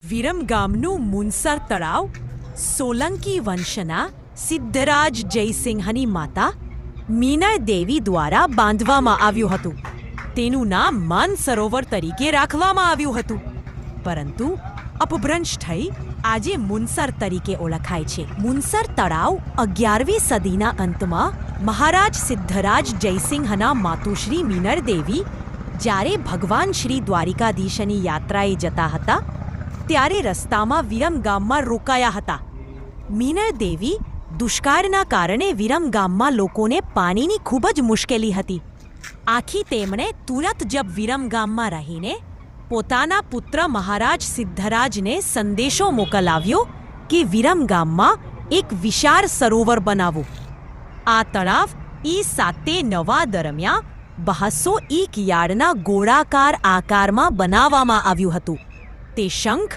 વિરમગામનું મુનસર તળાવ સોલંકી વંશના સિદ્ધરાજ જયસિંહની માતા મીનળ દેવી દ્વારા બાંધવામાં આવ્યું હતું. તેનું નામ માનસરોવર તરીકે રાખવામાં આવ્યું હતું, પરંતુ અપભ્રંશ થઈ આજે મુનસર તરીકે ઓળખાય છે. મુનસર તળાવ 11મી સદીના અંતમાં મહારાજ સિદ્ધરાજ જયસિંહના માતુશ્રી મીનળ દેવી જ્યારે ભગવાન શ્રી દ્વારિકાધીશની યાત્રાએ જતા હતા ત્યારે રસ્તામાં વિરમગામમાં રોકાયા હતા. મીનળ દેવી દુષ્કાળના કારણે વિરમગામમાં લોકોને પાણીની ખૂબ જ મુશ્કેલી હતી. આથી તેમણે તુરત જ વિરમગામમાં રહીને પોતાના પુત્ર મહારાજ સિદ્ધરાજને સંદેશો મોકલાવ્યો કે વિરમગામમાં એક વિશાળ સરોવર બનાવો. આ તળાવ ઈ. દરમિયાન 201 યાર્ડના ગોળાકાર આકારમાં બનાવવામાં આવ્યું હતું. તે શંખ